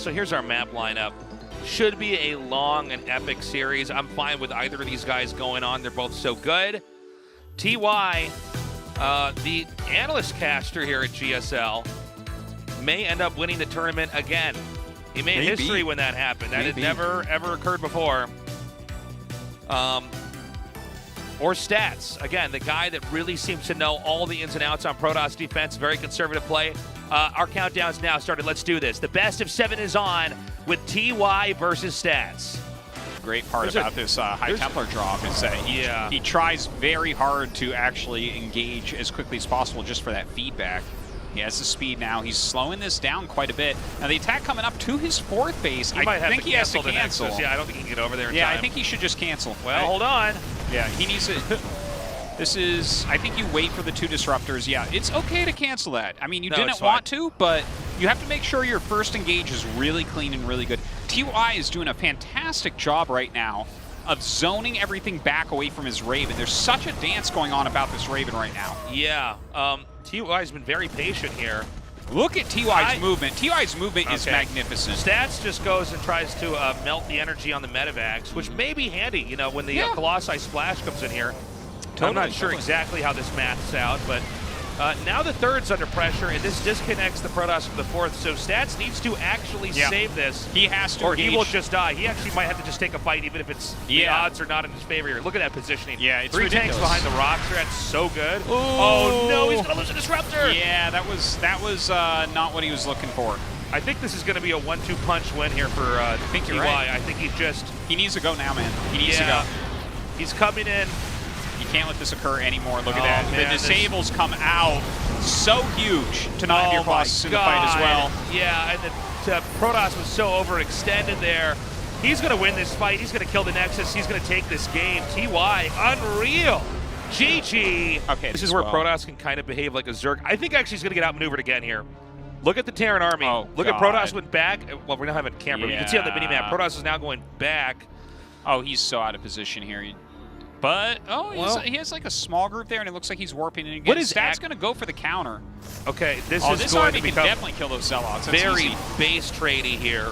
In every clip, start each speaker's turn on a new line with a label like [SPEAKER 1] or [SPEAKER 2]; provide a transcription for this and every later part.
[SPEAKER 1] so here's our map lineup. Should be a long and epic series. I'm fine with either of these guys going on. They're both so good. TY, the analyst caster here at GSL, may end up winning the tournament again. He made history when that happened. That had never, ever occurred before. Or Stats. Again, the guy that really seems to know all the ins and outs on Protoss defense. Very conservative play. Our countdown's now started. Let's do this. The best of 7 is on with TY versus Stats.
[SPEAKER 2] Great part about this High Templar drop is that he tries very hard to actually engage as quickly as possible just for that feedback. He has the speed now. He's slowing this down quite a bit. Now the attack coming up to his 4th base. I think he has to cancel.
[SPEAKER 1] Yeah, I don't think he can get over there in
[SPEAKER 2] time.
[SPEAKER 1] I
[SPEAKER 2] think he should just cancel.
[SPEAKER 1] Well, hold on.
[SPEAKER 2] Yeah, he needs to. This is, I think you wait for the 2 disruptors. Yeah, it's okay to cancel that. I mean, you didn't want to, but you have to make sure your first engage is really clean and really good. TY is doing a fantastic job right now of zoning everything back away from his Raven. There's such a dance going on about this Raven right now.
[SPEAKER 1] Yeah, TY's been very patient here.
[SPEAKER 2] Look at TY's movement. TY's movement is magnificent.
[SPEAKER 1] Stats just goes and tries to melt the energy on the medevacs, which may be handy, you know, when the Colossi splash comes in here. I'm not sure exactly how this maths out, but now the 3rd's under pressure, and this disconnects the Protoss from the 4th, so Stats needs to actually save this.
[SPEAKER 2] He has to
[SPEAKER 1] Or he will just die. He actually might have to just take a fight, even if it's the odds are not in his favor here. Look at that positioning.
[SPEAKER 2] Yeah, it's
[SPEAKER 1] 3
[SPEAKER 2] ridiculous.
[SPEAKER 1] tanks behind the rocks here. That's so good. Ooh. Oh, no, he's going to lose a disruptor.
[SPEAKER 2] Yeah, that was not what he was looking for.
[SPEAKER 1] I think this is going to be a 1-2 punch win here for I
[SPEAKER 2] think you're right.
[SPEAKER 1] I think
[SPEAKER 2] he needs to go now, man. He needs to go.
[SPEAKER 1] He's coming in.
[SPEAKER 2] You can't let this occur anymore. Look at that. Man, the disables come out so huge to not have your Colossus in the fight as well.
[SPEAKER 1] Yeah, and the Protoss was so overextended there. He's going to win this fight. He's going to kill the Nexus. He's going to take this game. TY, unreal. GG.
[SPEAKER 2] Okay,
[SPEAKER 1] this is where Protoss can kind of behave like a Zerg. I think actually he's going to get outmaneuvered again here. Look at the Terran army. Look at Protoss went back. Well, we don't have a camera. You can see on the mini-map, Protoss is now going back.
[SPEAKER 2] Oh, he's so out of position here. But, he has like a small group there, and it looks like he's warping in again.
[SPEAKER 1] What is
[SPEAKER 2] Stats going to go for the counter?
[SPEAKER 1] Okay, this
[SPEAKER 2] army can definitely kill those Zealots. That's
[SPEAKER 1] very base tradey here.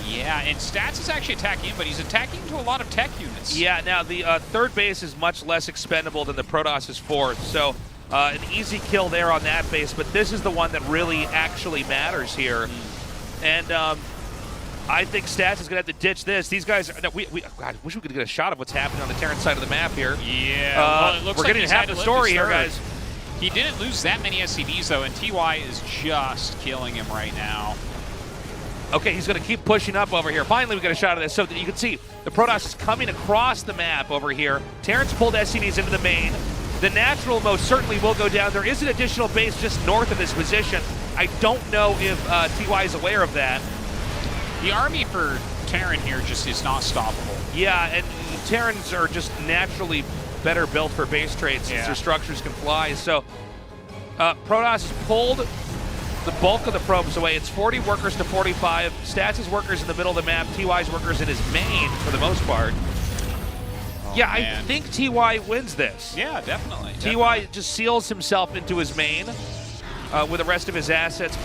[SPEAKER 2] Yeah, and Stats is actually attacking him, but he's attacking to a lot of tech units.
[SPEAKER 1] Yeah, now the 3rd base is much less expendable than the Protoss's 4th, so an easy kill there on that base, but this is the one that really actually matters here. And I think Stats is going to have to ditch this. These guys, God, I wish we could get a shot of what's happening on the Terran side of the map here.
[SPEAKER 2] Yeah, well, it looks
[SPEAKER 1] we're
[SPEAKER 2] like
[SPEAKER 1] getting half the story here, guys.
[SPEAKER 2] He didn't lose that many SCVs, though, and TY is just killing him right now.
[SPEAKER 1] Okay, he's going to keep pushing up over here. Finally, we get a shot of this. So that you can see the Protoss is coming across the map over here. Terran's pulled SCVs into the main. The natural most certainly will go down. There is an additional base just north of this position. I don't know if TY is aware of that.
[SPEAKER 2] The army for Terran here just is not stoppable.
[SPEAKER 1] Yeah, and Terrans are just naturally better built for base trades since their structures can fly. So Protoss has pulled the bulk of the probes away. It's 40 workers to 45. Stats' workers in the middle of the map. TY's workers in his main for the most part. Yeah, I think TY wins this.
[SPEAKER 2] Yeah, definitely.
[SPEAKER 1] TY just seals himself into his main with the rest of his assets.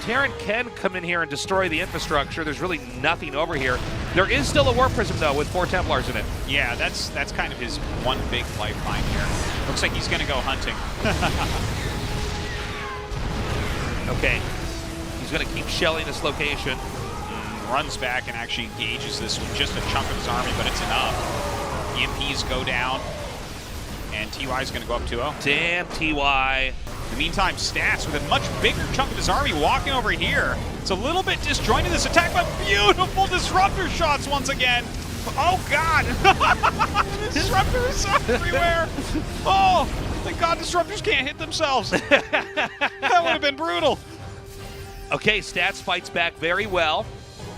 [SPEAKER 1] Terran can come in here and destroy the infrastructure. There's really nothing over here. There is still a Warp Prism, though, with 4 Templars in it.
[SPEAKER 2] Yeah, that's kind of his one big lifeline here. Looks like he's going to go hunting.
[SPEAKER 1] Okay. He's going to keep shelling this location.
[SPEAKER 2] Runs back and actually engages this with just a chunk of his army, but it's enough. EMPs go down, and TY's going to go up 2-0.
[SPEAKER 1] Damn, TY.
[SPEAKER 2] In the meantime, Stats with a much bigger chunk of his army walking over here. It's a little bit disjointed, this attack, but beautiful disruptor shots once again. Oh, God. Disruptors everywhere. Oh, thank God disruptors can't hit themselves. That would have been brutal.
[SPEAKER 1] Okay, Stats fights back very well.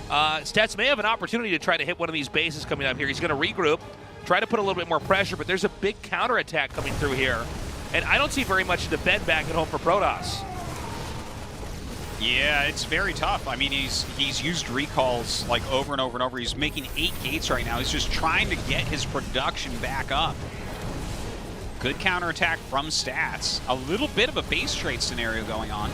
[SPEAKER 1] Stats may have an opportunity to try to hit one of these bases coming up here. He's going to regroup, try to put a little bit more pressure, but there's a big counterattack coming through here. And I don't see very much to defend back at home for Protoss.
[SPEAKER 2] Yeah, it's very tough. I mean, he's used recalls like over and over and over. He's making 8 gates right now. He's just trying to get his production back up. Good counterattack from Stats. A little bit of a base trade scenario going on.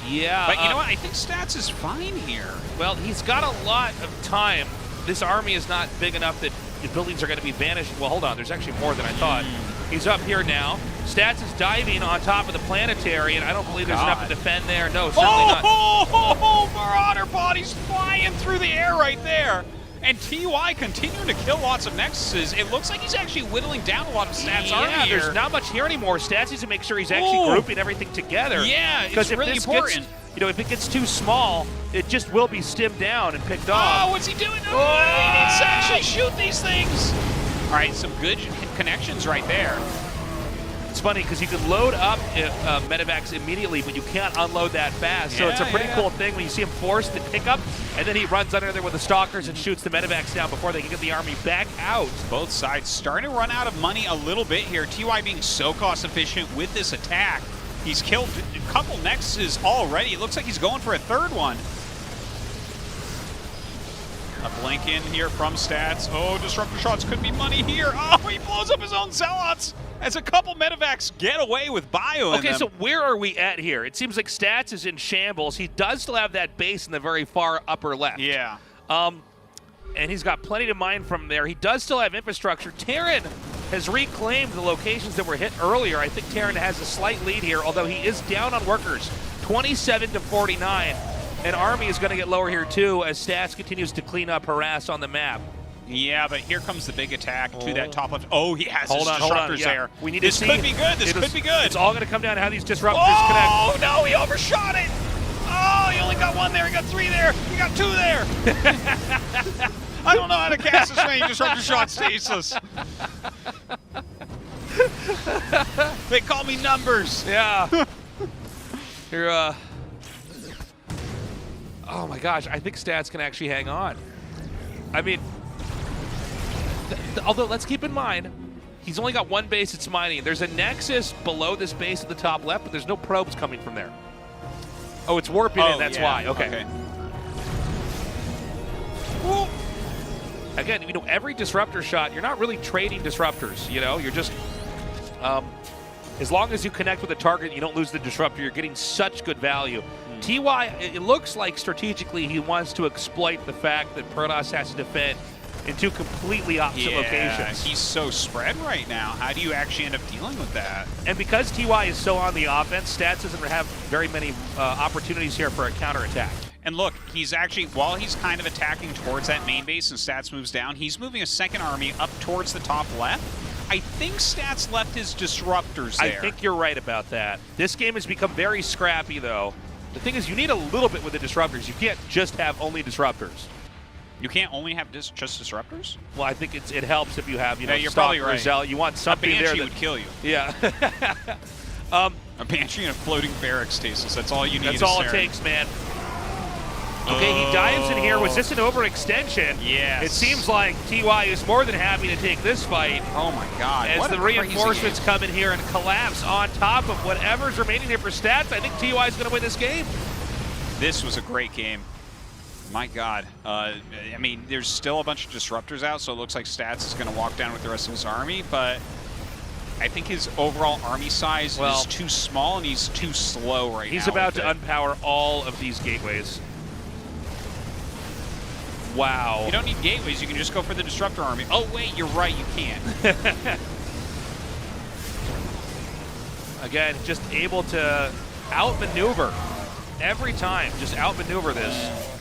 [SPEAKER 1] Yeah.
[SPEAKER 2] But you know what? I think Stats is fine here.
[SPEAKER 1] Well, he's got a lot of time. This army is not big enough that the buildings are going to be vanished. Well, hold on. There's actually more than I thought. He's up here now. Stats is diving on top of the planetary, and I don't believe there's enough to defend there. No, certainly not.
[SPEAKER 2] Oh, Marauder bodies flying through the air right there. And TY continuing to kill lots of Nexuses. It looks like he's actually whittling down a lot of Stats army here.
[SPEAKER 1] There's not much here anymore. Stats needs to make sure he's actually grouping everything together.
[SPEAKER 2] Yeah, it's really important.
[SPEAKER 1] If it gets too small, it just will be stimmed down and picked off.
[SPEAKER 2] Oh, what's he doing? Oh, he needs to actually shoot these things. All right, some good connections right there.
[SPEAKER 1] It's funny because you can load up medevacs immediately, but you can't unload that fast. So it's a pretty cool thing when you see him forced to pick up, and then he runs under there with the stalkers and shoots the medevacs down before they can get the army back out.
[SPEAKER 2] Both sides starting to run out of money a little bit here. TY being so cost efficient with this attack. He's killed a couple Nexuses already. It looks like he's going for a third one. A blink in here from Stats. Oh, Disruptor shots could be money here. Oh, he blows up his own Zealots as a couple medevacs get away with bio in them.
[SPEAKER 1] So where are we at here? It seems like Stats is in shambles. He does still have that base in the very far upper left.
[SPEAKER 2] Yeah.
[SPEAKER 1] And he's got plenty to mine from there. He does still have infrastructure. Terran has reclaimed the locations that were hit earlier. I think Terran has a slight lead here, although he is down on workers, 27 to 49. And Army is going to get lower here too as Stats continues to clean up harass on the map.
[SPEAKER 2] Yeah, but here comes the big attack to that top left. Oh, he has his disruptors there.
[SPEAKER 1] We need
[SPEAKER 2] this
[SPEAKER 1] to see.
[SPEAKER 2] Could be good. This could be good.
[SPEAKER 1] It's all going to come down to how these disruptors connect.
[SPEAKER 2] Oh, no, he overshot it. Oh, he only got one there. He got three there. He got two there. I don't know how to cast this many disruptor shots tasteless. They call me numbers.
[SPEAKER 1] Yeah. You're, oh my gosh, I think Stats can actually hang on. I mean, although let's keep in mind, he's only got one base it's mining. There's a Nexus below this base at the top left, but there's no probes coming from there. Oh, it's warping in, that's why. Okay. Again, every disruptor shot, you're not really trading disruptors, you're just, as long as you connect with the target, you don't lose the disruptor, you're getting such good value. TY, it looks like strategically he wants to exploit the fact that Protoss has to defend in two completely opposite locations.
[SPEAKER 2] He's so spread right now. How do you actually end up dealing with that?
[SPEAKER 1] And because TY is so on the offense, Stats doesn't have very many opportunities here for a counterattack.
[SPEAKER 2] And look, he's actually, while he's kind of attacking towards that main base and Stats moves down, he's moving a second army up towards the top left. I think Stats left his disruptors there.
[SPEAKER 1] I think you're right about that. This game has become very scrappy, though. The thing is, you need a little bit with the disruptors. You can't just have only disruptors.
[SPEAKER 2] You can't only have just disruptors?
[SPEAKER 1] Well, I think it helps if you have,
[SPEAKER 2] you're probably right.
[SPEAKER 1] Zealot. You want something there that
[SPEAKER 2] would kill you.
[SPEAKER 1] Yeah.
[SPEAKER 2] A Banshee and a floating barracks, Tasteless. That's all you need.
[SPEAKER 1] That's all it takes, man. Okay, he dives in here. Was this an overextension?
[SPEAKER 2] Yes.
[SPEAKER 1] It seems like TY is more than happy to take this fight.
[SPEAKER 2] Oh my God.
[SPEAKER 1] As the reinforcements come in here and collapse on top of whatever's remaining here for Stats, I think TY is going to win this game.
[SPEAKER 2] This was a great game. My God. I mean, there's still a bunch of disruptors out, so it looks like Stats is going to walk down with the rest of his army, but I think his overall army size is too small and he's too slow right now.
[SPEAKER 1] He's about to unpower all of these gateways. Wow.
[SPEAKER 2] You don't need gateways, you can just go for the disruptor army. Oh wait, you're right, you can't.
[SPEAKER 1] Again, just able to outmaneuver every time. Just outmaneuver this.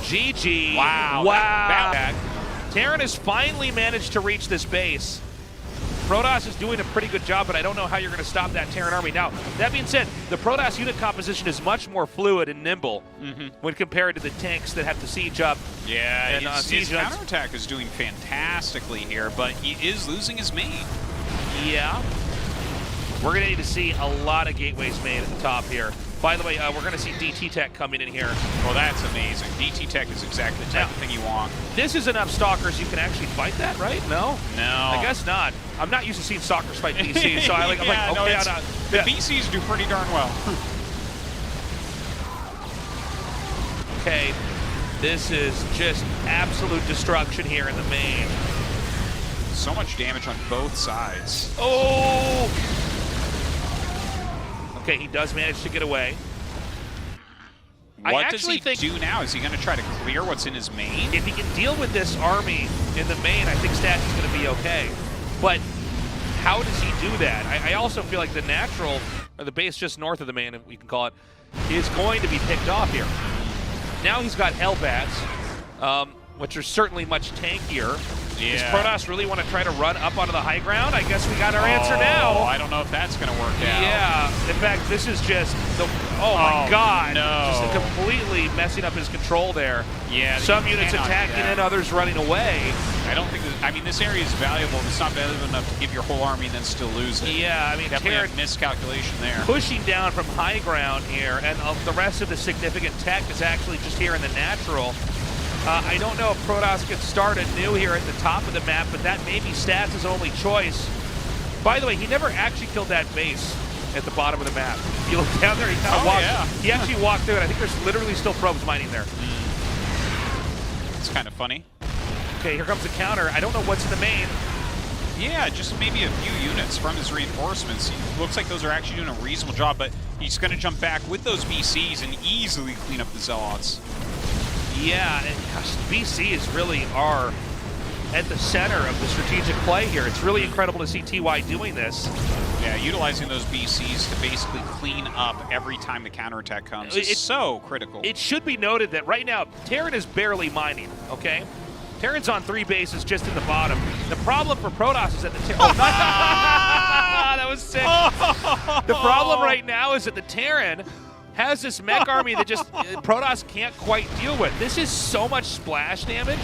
[SPEAKER 1] GG.
[SPEAKER 2] Wow.
[SPEAKER 1] Wow. Terran has finally managed to reach this base. Protoss is doing a pretty good job, but I don't know how you're going to stop that Terran army. Now, that being said, the Protoss unit composition is much more fluid and nimble when compared to the tanks that have to siege up.
[SPEAKER 2] Yeah, and his counterattack is doing fantastically here, but he is losing his main.
[SPEAKER 1] Yeah. We're going to need to see a lot of gateways made at the top here. By the way, we're going to see DT Tech coming in here.
[SPEAKER 2] Oh, that's amazing. DT Tech is exactly the type of thing you want.
[SPEAKER 1] This is enough Stalkers you can actually fight that, right? No?
[SPEAKER 2] No.
[SPEAKER 1] I guess not. I'm not used to seeing Stalkers fight BCs, so I'm like, okay,
[SPEAKER 2] the BCs do pretty darn well.
[SPEAKER 1] Okay, this is just absolute destruction here in the main.
[SPEAKER 2] So much damage on both sides.
[SPEAKER 1] Oh! Okay, he does manage to get away.
[SPEAKER 2] What does he do now? Is he going to try to clear what's in his main?
[SPEAKER 1] If he can deal with this army in the main, I think Stats is going to be okay. But how does he do that? I also feel like the natural, or the base just north of the main, if we can call it, is going to be picked off here. Now he's got Hellbats, which are certainly much tankier.
[SPEAKER 2] Yeah.
[SPEAKER 1] Does Protoss really want to try to run up onto the high ground? I guess we got our answer now.
[SPEAKER 2] I don't know if that's going to work out.
[SPEAKER 1] Yeah. In fact, this is just the... Oh, my God.
[SPEAKER 2] No.
[SPEAKER 1] Just completely messing up his control there.
[SPEAKER 2] Yeah.
[SPEAKER 1] Some units attacking and others running away.
[SPEAKER 2] I don't think... I mean, this area is valuable. It's not valuable enough to give your whole army and then still lose it.
[SPEAKER 1] Yeah, I mean,
[SPEAKER 2] definitely a miscalculation there.
[SPEAKER 1] Pushing down from high ground here, and the rest of the significant tech is actually just here in the natural. I don't know if Protoss gets started new here at the top of the map, but that may be Stats' only choice. By the way, he never actually killed that base at the bottom of the map. You look down there, he kind of walked. Yeah. He actually walked through it. I think there's literally still probes mining there.
[SPEAKER 2] It's kind of funny.
[SPEAKER 1] Okay, here comes the counter. I don't know what's in the main.
[SPEAKER 2] Yeah, just maybe a few units from his reinforcements. He looks like those are actually doing a reasonable job, but he's going to jump back with those BCs and easily clean up the Zealots.
[SPEAKER 1] Yeah, and gosh, BCs really are at the center of the strategic play here. It's really incredible to see TY doing this.
[SPEAKER 2] Yeah, utilizing those BCs to basically clean up every time the counterattack comes is so critical. It
[SPEAKER 1] should be noted that right now, Terran is barely mining, okay? Terran's on 3 bases just in the bottom. The problem for Protoss is that the Terran... that was sick. The problem right now is that the Terran has this mech army that just Protoss can't quite deal with. This is so much splash damage.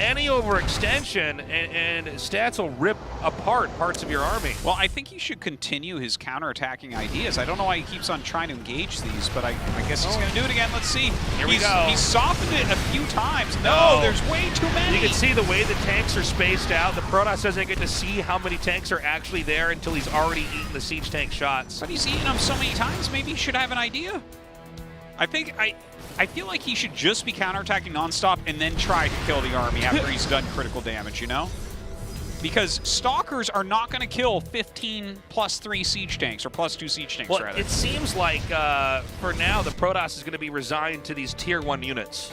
[SPEAKER 1] Any overextension and Stats will rip apart parts of your army.
[SPEAKER 2] Well, I think he should continue his counterattacking ideas. I don't know why he keeps on trying to engage these, but I guess he's going to do it again. Let's see.
[SPEAKER 1] Here we go.
[SPEAKER 2] He's softened it a few times. No, there's way too many.
[SPEAKER 1] You can see the way the tanks are spaced out. The Protoss doesn't get to see how many tanks are actually there until he's already eaten the siege tank shots.
[SPEAKER 2] But he's eaten them so many times, maybe he should have an idea. I feel like he should just be counterattacking nonstop and then try to kill the army after he's done critical damage, you know? Because Stalkers are not going to kill 15 +3 siege tanks, or +2 siege tanks, rather.
[SPEAKER 1] It seems like, for now, the Protoss is going to be resigned to these Tier 1 units.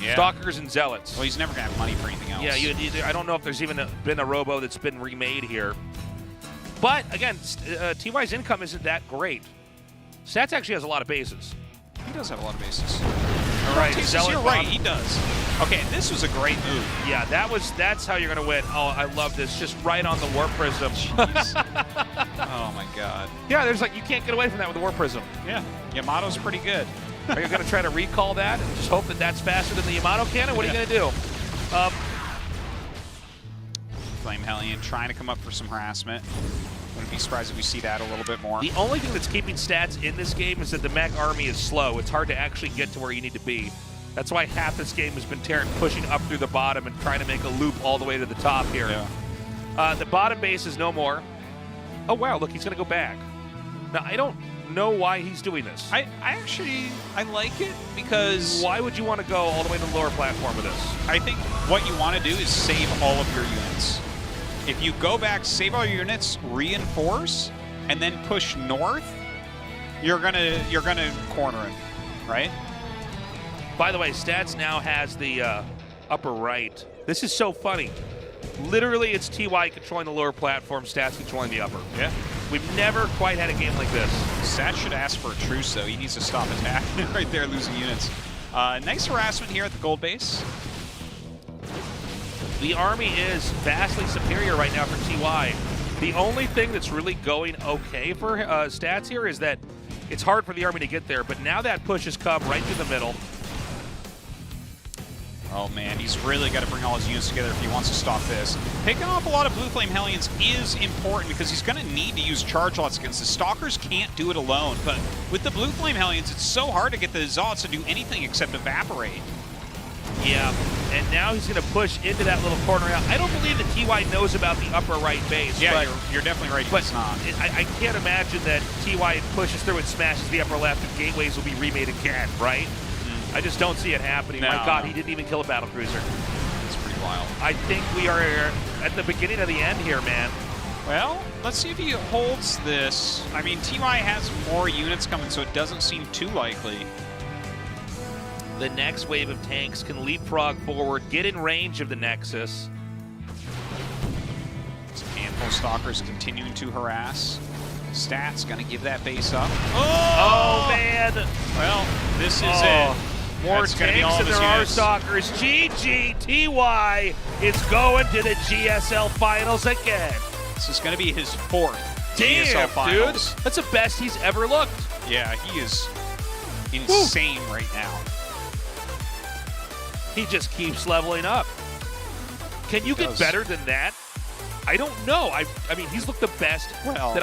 [SPEAKER 1] Yeah. Stalkers and Zealots.
[SPEAKER 2] Well, he's never going to have money for anything else.
[SPEAKER 1] Yeah, I don't know if there's even been a robo that's been remade here. But, again, TY's income isn't that great. Stats actually has a lot of bases.
[SPEAKER 2] He does have a lot of bases.
[SPEAKER 1] All right,
[SPEAKER 2] you're right, he does. Okay, this was a great move.
[SPEAKER 1] Yeah, that's how you're going to win. Oh, I love this. Just right on the Warp Prism.
[SPEAKER 2] Oh, my God.
[SPEAKER 1] Yeah, there's you can't get away from that with the Warp Prism.
[SPEAKER 2] Yeah, Yamato's pretty good.
[SPEAKER 1] Are you going to try to recall that and just hope that that's faster than the Yamato cannon? What are you going to do?
[SPEAKER 2] Flame Hellion trying to come up for some harassment. Wouldn't be surprised if we see that a little bit more.
[SPEAKER 1] The only thing that's keeping Stats in this game is that the mech army is slow. It's hard to actually get to where you need to be. That's why half this game has been Terran pushing up through the bottom and trying to make a loop all the way to the top here. Yeah. The bottom base is no more. Oh, wow, look, he's going to go back. Now, I don't know why he's doing this.
[SPEAKER 2] I like it because...
[SPEAKER 1] Why would you want to go all the way to the lower platform with this?
[SPEAKER 2] I think what you want to do is save all of your units. If you go back, save all your units, reinforce, and then push north, you're gonna corner him, right?
[SPEAKER 1] By the way, Stats now has the upper right. This is so funny. Literally, it's TY controlling the lower platform, Stats controlling the upper.
[SPEAKER 2] Yeah.
[SPEAKER 1] We've never quite had a game like this.
[SPEAKER 2] Stats should ask for a truce, though. He needs to stop attacking right there, losing units. Nice harassment here at the gold base.
[SPEAKER 1] The army is vastly superior right now for TY. The only thing that's really going okay for Stats here is that it's hard for the army to get there, but now that push has come right through the middle.
[SPEAKER 2] Oh man, he's really got to bring all his units together if he wants to stop this. Picking off a lot of Blue Flame Hellions is important because he's going to need to use charge lots against the Stalkers. Can't do it alone, but with the Blue Flame Hellions, it's so hard to get the Zealots to do anything except evaporate.
[SPEAKER 1] Yeah, and now he's going to push into that little corner. I don't believe that TY knows about the upper right base.
[SPEAKER 2] Yeah,
[SPEAKER 1] but
[SPEAKER 2] you're definitely right.
[SPEAKER 1] But
[SPEAKER 2] it's not.
[SPEAKER 1] I can't imagine that TY pushes through and smashes the upper left and gateways will be remade again, right? I just don't see it happening.
[SPEAKER 2] No.
[SPEAKER 1] My God, he didn't even kill a battlecruiser.
[SPEAKER 2] It's pretty wild.
[SPEAKER 1] I think we are at the beginning of the end here, man.
[SPEAKER 2] Well, let's see if he holds this. I mean, TY has more units coming, so it doesn't seem too likely.
[SPEAKER 1] the next wave of tanks can leapfrog forward, get in range of the Nexus.
[SPEAKER 2] Some handful stalkers continuing to harass. Stats gonna give that base up.
[SPEAKER 1] Oh man!
[SPEAKER 2] Well, this is it.
[SPEAKER 1] More
[SPEAKER 2] That's gonna be
[SPEAKER 1] tanks
[SPEAKER 2] all of
[SPEAKER 1] than
[SPEAKER 2] his
[SPEAKER 1] there are
[SPEAKER 2] units.
[SPEAKER 1] stalkers. GGTY is going to the GSL Finals again.
[SPEAKER 2] This is gonna be his 4th
[SPEAKER 1] Damn,
[SPEAKER 2] GSL Finals.
[SPEAKER 1] dude. That's the best he's ever looked.
[SPEAKER 2] Yeah, he is insane right now.
[SPEAKER 1] He just keeps leveling up. Can you get
[SPEAKER 2] does.
[SPEAKER 1] better than that? I don't know. I mean, he's looked the best
[SPEAKER 2] Well,
[SPEAKER 1] that